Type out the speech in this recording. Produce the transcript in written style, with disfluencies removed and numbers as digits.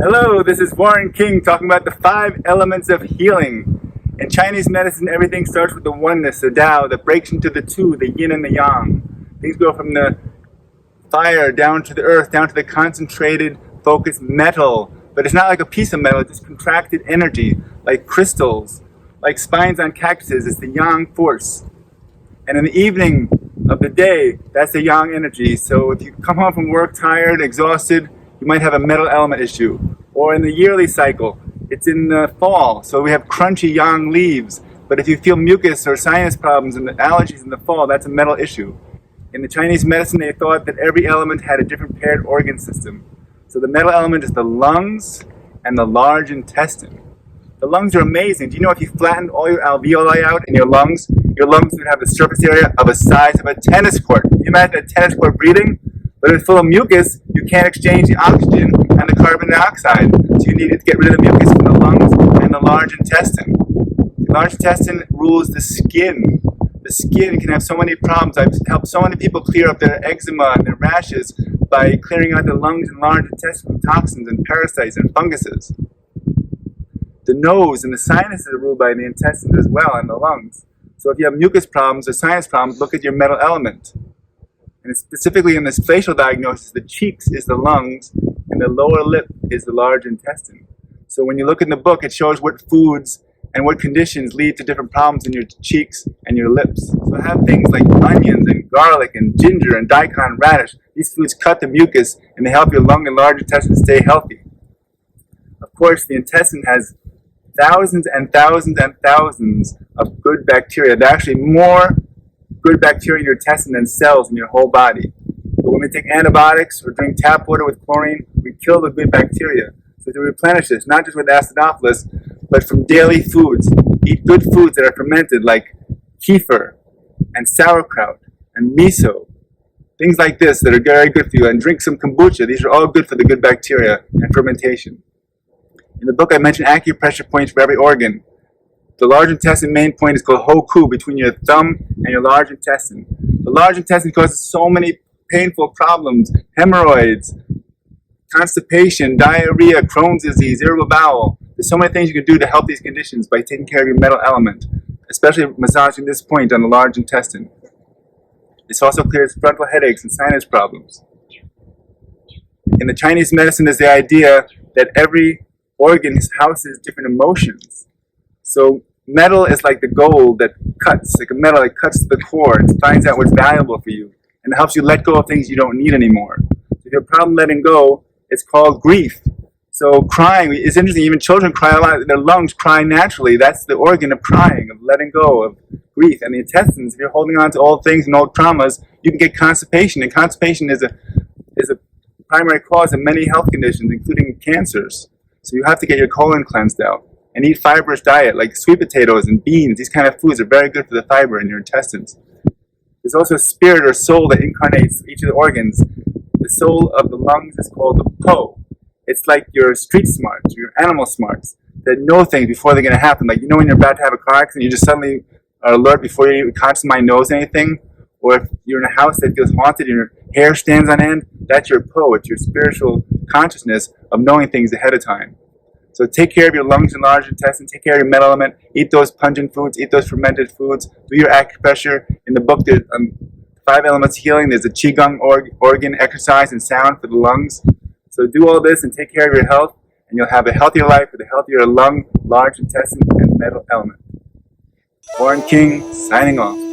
Hello, this is Warren King talking about the 5 elements of healing. In Chinese medicine, everything starts with the oneness, the Tao, that breaks into the two, the yin and the yang. Things go from the fire down to the earth, down to the concentrated, focused metal. But it's not like a piece of metal, it's just contracted energy, like crystals, like spines on cactuses. It's the yang force. And in the evening of the day, that's the yang energy. So if you come home from work tired, exhausted, you might have a metal element issue. Or in the yearly cycle, it's in the fall, so we have crunchy yang leaves. But if you feel mucus or sinus problems and the allergies in the fall, that's a metal issue. In the Chinese medicine, they thought that every element had a different paired organ system. So the metal element is the lungs and the large intestine. The lungs are amazing. Do you know if you flattened all your alveoli out in your lungs would have a surface area of the size of a tennis court. Can you imagine a tennis court breathing? But if it's full of mucus, you can't exchange the oxygen and the carbon dioxide. So you need to get rid of the mucus from the lungs and the large intestine. The large intestine rules the skin. The skin can have so many problems. I've helped so many people clear up their eczema and their rashes by clearing out the lungs and large intestine from toxins and parasites and funguses. The nose and the sinuses are ruled by the intestines as well, and the lungs. So if you have mucus problems or sinus problems, look at your metal element. And specifically in this facial diagnosis, the cheeks is the lungs and the lower lip is the large intestine. So when you look in the book, it shows what foods and what conditions lead to different problems in your cheeks and your lips. So have things like onions and garlic and ginger and daikon radish. These foods cut the mucus and they help your lung and large intestine stay healthy. Of course, the intestine has thousands and thousands and thousands of good bacteria. There are actually more good bacteria in your intestine than cells in your whole body. But when we take antibiotics or drink tap water with chlorine, we kill the good bacteria. So to replenish this, not just with acidophilus, but from daily foods. Eat good foods that are fermented, like kefir and sauerkraut and miso. Things like this that are very good for you. And drink some kombucha. These are all good for the good bacteria and fermentation. In the book I mentioned acupressure points for every organ. The large intestine main point is called Hoku, between your thumb and your large intestine. The large intestine causes so many painful problems: hemorrhoids, constipation, diarrhea, Crohn's disease, irritable bowel. There's so many things you can do to help these conditions by taking care of your metal element, especially massaging this point on the large intestine. This also clears frontal headaches and sinus problems. In the Chinese medicine, there's the idea that every organ houses different emotions. So metal is like the gold that cuts, like a metal that cuts to the core and finds out what's valuable for you, and it helps you let go of things you don't need anymore. So if you have a problem letting go, it's called grief. So crying, it's interesting, even children cry a lot, their lungs cry naturally. That's the organ of crying, of letting go, of grief. And the intestines, if you're holding on to old things and old traumas, you can get constipation. And constipation is a primary cause of many health conditions, including cancers. So you have to get your colon cleansed out. And eat fibrous diet, like sweet potatoes and beans. These kind of foods are very good for the fiber in your intestines. There's also a spirit or soul that incarnates each of the organs. The soul of the lungs is called the Po. It's like your street smarts, your animal smarts, that know things before they're going to happen. Like, you know when you're about to have a car accident, you just suddenly are alert before your conscious mind knows anything? Or if you're in a house that feels haunted and your hair stands on end, that's your Po. It's your spiritual consciousness of knowing things ahead of time. So take care of your lungs and large intestine, take care of your metal element, eat those pungent foods, eat those fermented foods, do your acupressure. In the book, there's 5 elements healing. There's a qigong organ exercise and sound for the lungs. So do all this and take care of your health, and you'll have a healthier life with a healthier lung, large intestine, and metal element. Warren King, signing off.